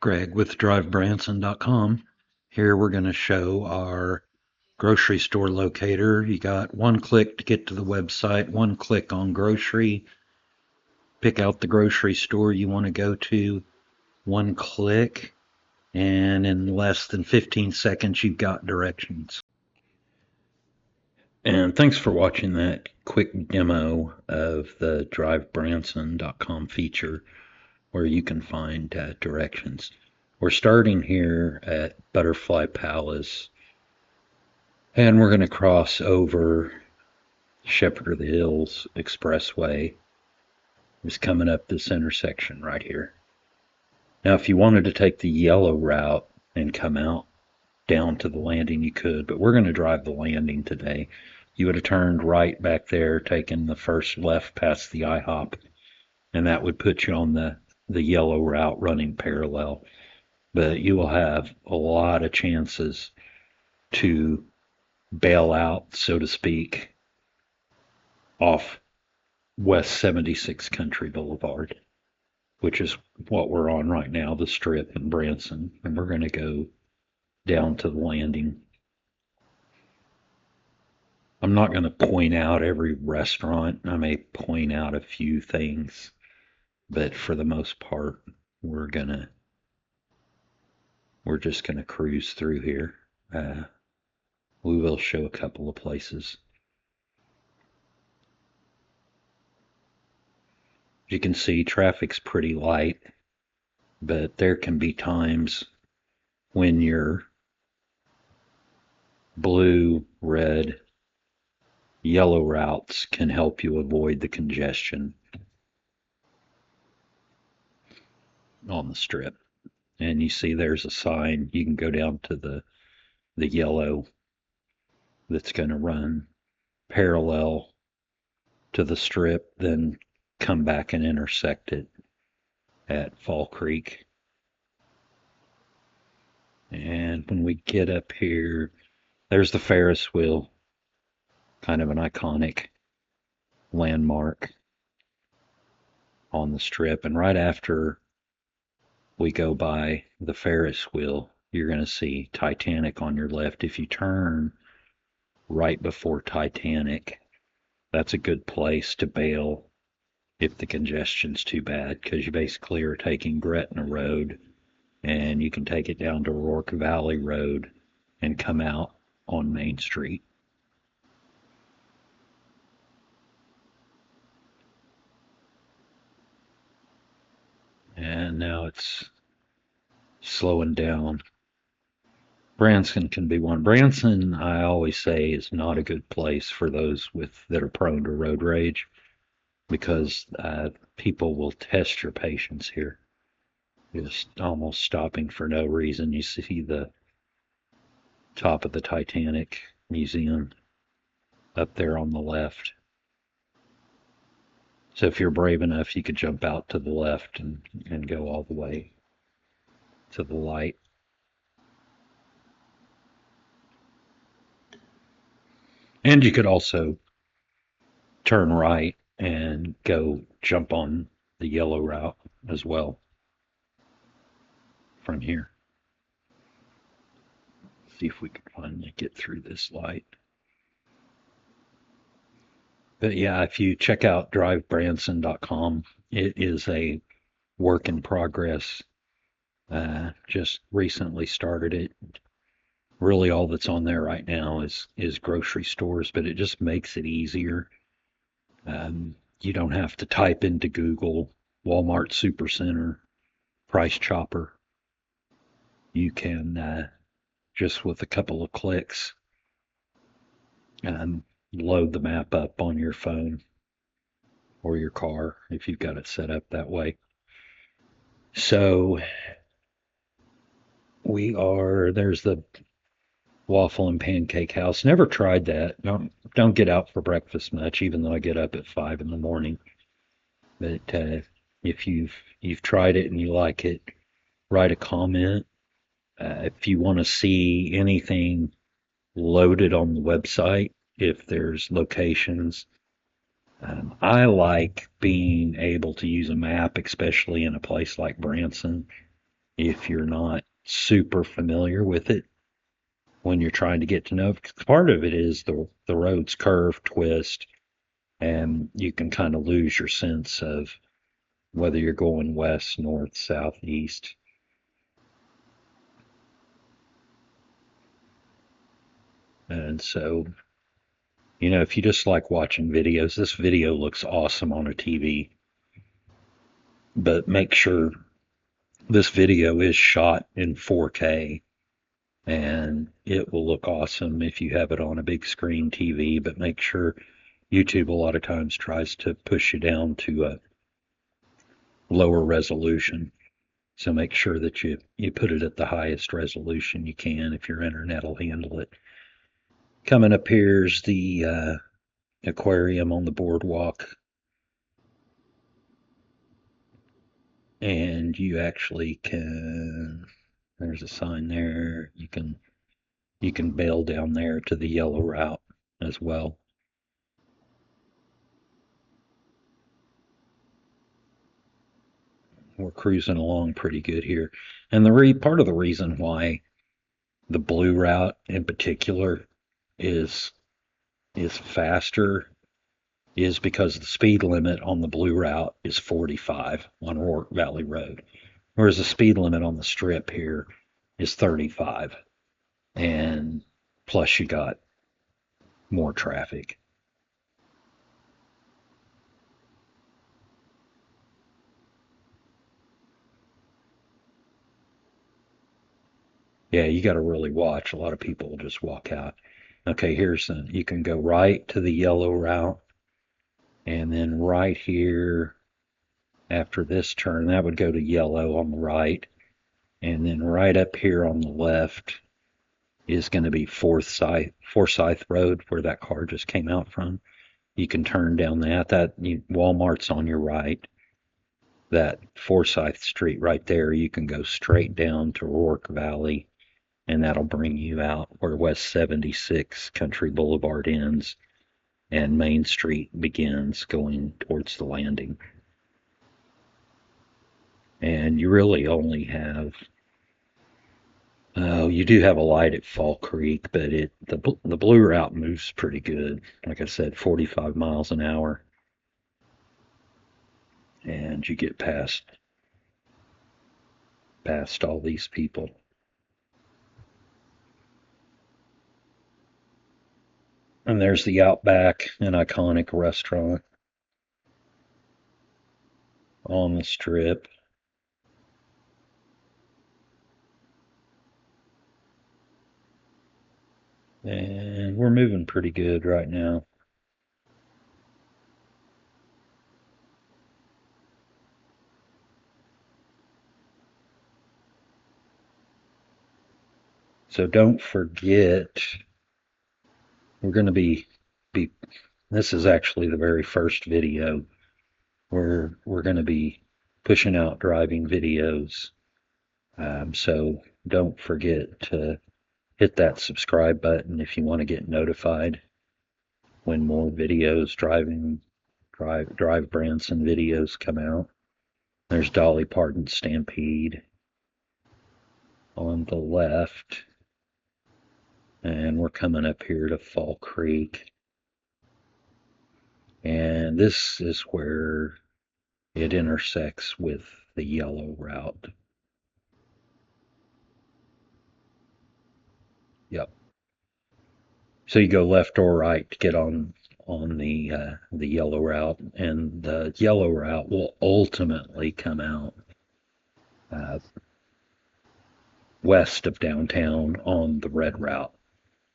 Greg with drivebranson.com. Here we're going to show our grocery store locator. You got one click to get to the website, one click on grocery, pick out the grocery store you want to go to, one click, and in less than 15 seconds you've got directions. And thanks for watching that quick demo of the drivebranson.com feature where you can find directions. We're starting here at Butterfly Palace, and we're going to cross over Shepherd of the Hills Expressway. It's coming up this intersection right here. Now, if you wanted to take the yellow route and come out down to the landing, you could, but we're going to drive the landing today. You would have turned right back there, taken the first left past the IHOP, and that would put you on the yellow route running parallel. But you will have a lot of chances to bail out, so to speak, off West 76 Country Boulevard, which is what we're on right now, the Strip in Branson, and we're going to go down to the landing. I'm not going to point out every restaurant. I may point out a few things, but for the most part, we're just going to cruise through here. We will show a couple of places. You can see traffic's pretty light, but there can be times when your blue, red, yellow routes can help you avoid the congestion on the Strip. And you see there's a sign. You can go down to the yellow that's going to run parallel to the Strip, then come back and intersect it at Fall Creek. And when we get up here, there's the Ferris wheel, kind of an iconic landmark on the Strip. And right after we go by the Ferris wheel, you're going to see Titanic on your left. If you turn right before Titanic, that's a good place to bail if the congestion's too bad, because you basically are taking Gretna Road, and you can take it down to Rourke Valley Road and come out on Main Street. And now it's slowing down. Branson can be one. Branson, I always say, is not a good place for those that are prone to road rage, because people will test your patience here, just almost stopping for no reason. You see the top of the Titanic Museum up there on the left. So if you're brave enough, you could jump out to the left and go all the way to the light. And you could also turn right and go jump on the yellow route as well from here. See if we can finally get through this light. But yeah, if you check out drivebranson.com, it is a work in progress. Just recently started it. Really all that's on there right now is grocery stores, but it just makes it easier. You don't have to type into Google Walmart Supercenter, Price Chopper. You can just with a couple of clicks load the map up on your phone or your car if you've got it set up that way. So there's the Waffle and Pancake House. Never tried that. Don't get out for breakfast much, even though I get up at 5 in the morning. But if you've tried it and you like it, write a comment. If you want to see anything loaded on the website, if there's locations, I like being able to use a map, especially in a place like Branson, if you're not super familiar with it when you're trying to get to know it. Because part of it is the roads curve, twist, and you can kind of lose your sense of whether you're going west, north, south, east. And so, if you just like watching videos, this video looks awesome on a TV, but make sure this video is shot in 4K and it will look awesome if you have it on a big screen TV, but make sure YouTube a lot of times tries to push you down to a lower resolution. So make sure that you put it at the highest resolution you can if your internet will handle it. Coming up here's the aquarium on the boardwalk. And you actually can, there's a sign there. You can bail down there to the yellow route as well. We're cruising along pretty good here. And part of the reason why the blue route in particular is faster is because the speed limit on the blue route is 45 on Rourke Valley Road, whereas the speed limit on the strip here is 35. And plus you got more traffic. Yeah, you got to really watch. A lot of people will just walk out. Okay, you can go right to the yellow route, and then right here after this turn, that would go to yellow on the right, and then right up here on the left is going to be Forsyth Road, where that car just came out from. You can turn down Walmart's on your right. That Forsyth Street right there, you can go straight down to Rourke Valley, and that'll bring you out where West 76 Country Boulevard ends and Main Street begins going towards the landing. And you really only have, you do have a light at Fall Creek, but the blue route moves pretty good. Like I said, 45 miles an hour, and you get past all these people. And there's the Outback, an iconic restaurant on the strip. And we're moving pretty good right now. So don't forget, we're going to be this is actually the very first video where we're going to be pushing out driving videos. So don't forget to hit that subscribe button if you want to get notified when more videos, drive Branson videos come out. There's Dolly Parton Stampede on the left, and we're coming up here to Fall Creek. And this is where it intersects with the yellow route. Yep. So you go left or right to get on the yellow route, and the yellow route will ultimately come out uh, west of downtown on the red route.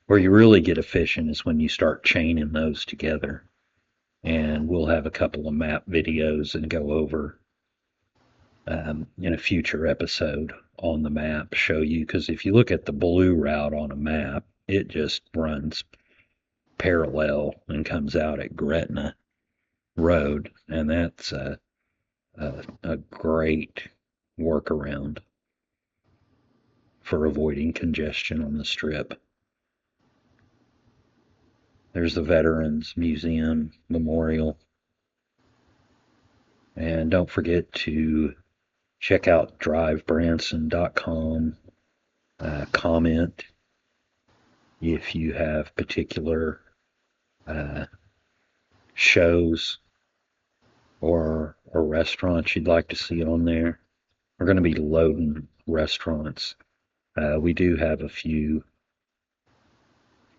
Where you really get efficient is when you start chaining those together. And we'll have a couple of map videos and go over in a future episode on the map, show you, because if you look at the blue route on a map, it just runs parallel and comes out at Gretna Road, and that's a great workaround for avoiding congestion on the strip. There's the Veterans Museum Memorial. And don't forget to Check out drivebranson.com. Comment if you have particular uh, shows or restaurants you'd like to see on there. We're going to be loading restaurants. We do have a few.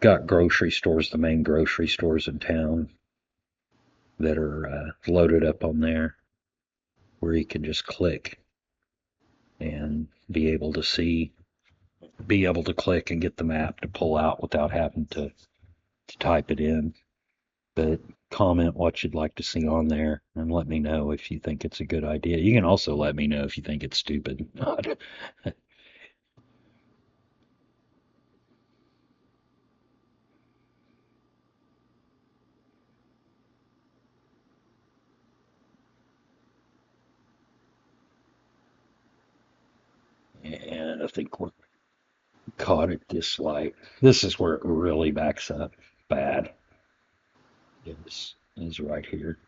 Got grocery stores, the main grocery stores in town, that are loaded up on there, where you can just click and be able to click and get the map to pull out without having to type it in. But comment what you'd like to see on there and let me know if you think it's a good idea. You can also let me know if you think it's stupid. And I think we're caught at this light. This is where it really backs up bad. This is right here.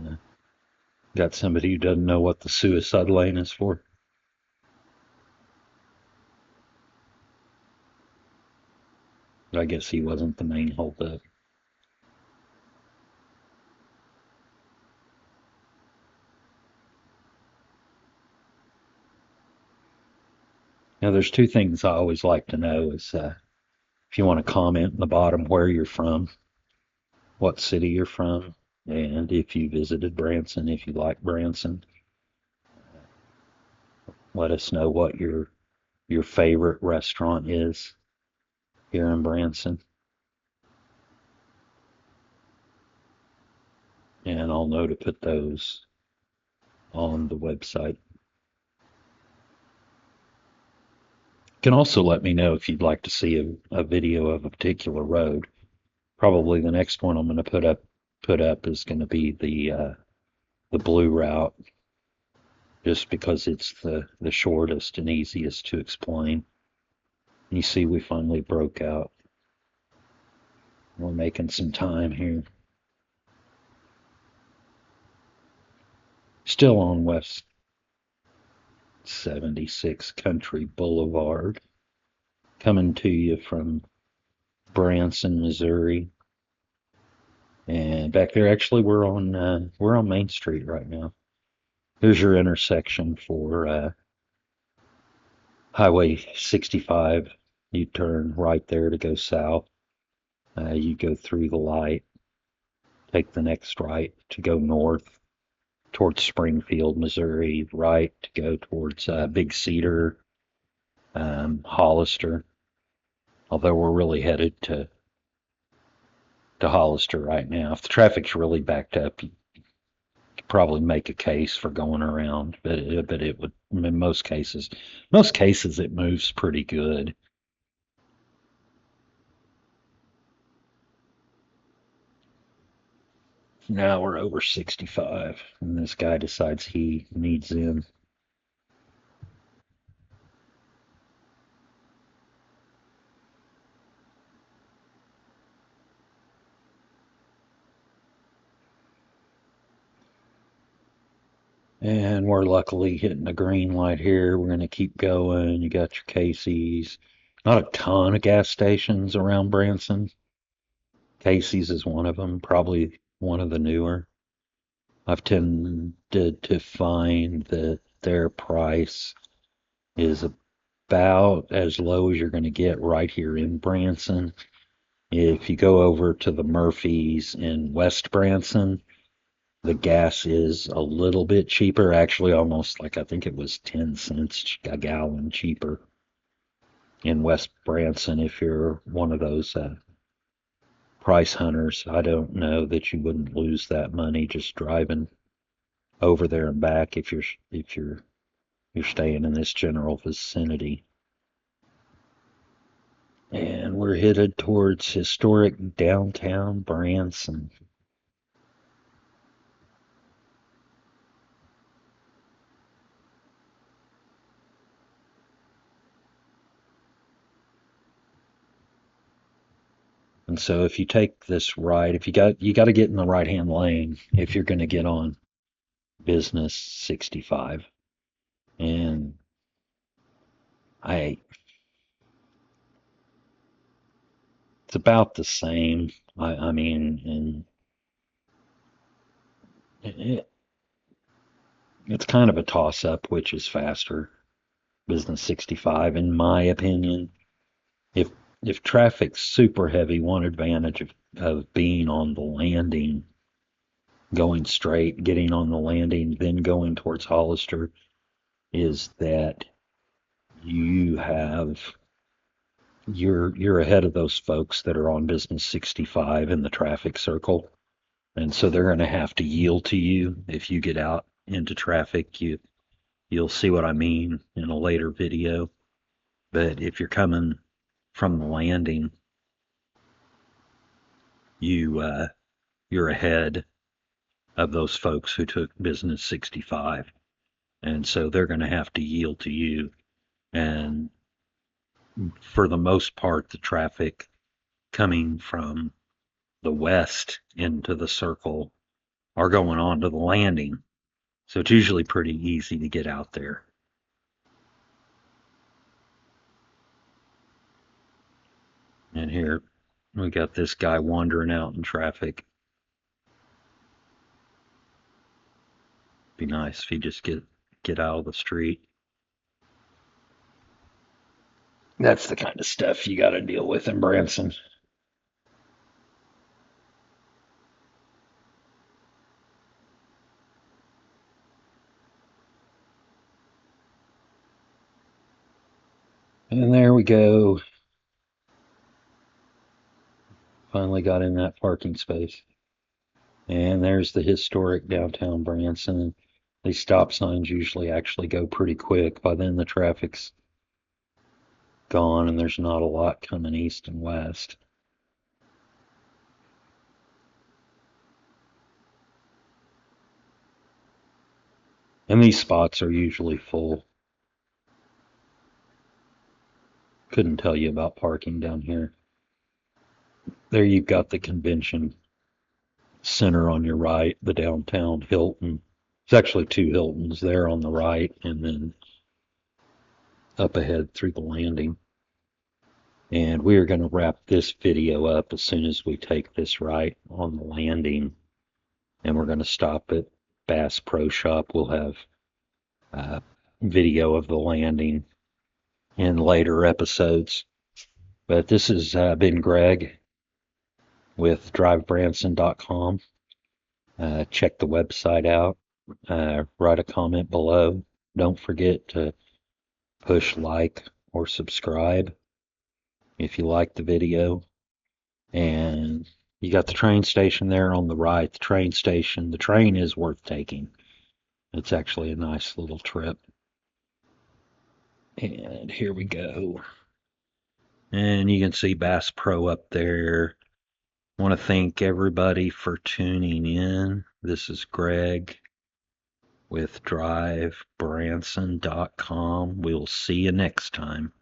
Yeah. Got somebody who doesn't know what the suicide lane is for. I guess he wasn't the main holdup. Now, there's two things I always like to know is if you want to comment in the bottom where you're from, what city you're from, and if you visited Branson, if you like Branson, let us know what your favorite restaurant is here in Branson, and I'll know to put those on the website. You can also let me know if you'd like to see a video of a particular road. Probably the next one I'm going to put up is going to be the blue route, just because it's the shortest and easiest to explain. You see, we finally broke out. We're making some time here. Still on West 76 Country Boulevard, coming to you from Branson, Missouri. And back there, actually, we're on Main Street right now. Here's your intersection for Highway 65. You turn right there to go south. You go through the light, take the next right to go north towards Springfield, Missouri, right to go towards Big Cedar, Hollister. Although we're really headed to Hollister right now. If the traffic's really backed up, you could probably make a case for going around, but it would, in most cases it moves pretty good. Now we're over 65, and this guy decides he needs in. And we're luckily hitting the green light here. We're going to keep going. You got your Casey's. Not a ton of gas stations around Branson. Casey's is one of them, probably one of the newer. I've tended to find that their price is about as low as you're going to get right here in Branson. If you go over to the Murphys in West Branson, the gas is a little bit cheaper, actually almost like I think it was 10 cents a gallon cheaper in West Branson. If you're one of those price hunters, I don't know that you wouldn't lose that money just driving over there and back if you're staying in this general vicinity. And we're headed towards historic downtown Branson. And so if you take this right, if you got to get in the right hand lane if you're going to get on Business 65. And I it's about the same. I mean, and it's kind of a toss up which is faster. Business 65, in my opinion. If if traffic's super heavy, one advantage of being on the landing, going straight, getting on the landing, then going towards Hollister, is that you have you're ahead of those folks that are on Business 65 in the traffic circle. And so they're going to have to yield to you if you get out into traffic. You'll see what I mean in a later video. But if you're coming from the landing, you're ahead of those folks who took Business 65. And so they're going to have to yield to you. And for the most part, the traffic coming from the west into the circle are going on to the landing. So it's usually pretty easy to get out there. And here we got this guy wandering out in traffic. Be nice if he just get out of the street. That's the kind of stuff you got to deal with in Branson. And there we go. Finally got in that parking space. And there's the historic downtown Branson. These stop signs usually actually go pretty quick. By then the traffic's gone and there's not a lot coming east and west. And these spots are usually full. Couldn't tell you about parking down here. There you've got the convention center on your right, the downtown Hilton. It's actually two Hiltons there on the right, and then up ahead through the landing. And we are going to wrap this video up as soon as we take this right on the landing. And we're going to stop at Bass Pro Shop. We'll have a video of the landing in later episodes. But this has been Greg with drivebranson.com. Check the website out. Write a comment below. Don't forget to push like or subscribe if you like the video. And you got the train station there on the right. The train station. The train is worth taking. It's actually a nice little trip. And here we go. And you can see Bass Pro up there. I want to thank everybody for tuning in. This is Greg with drivebranson.com. We'll see you next time.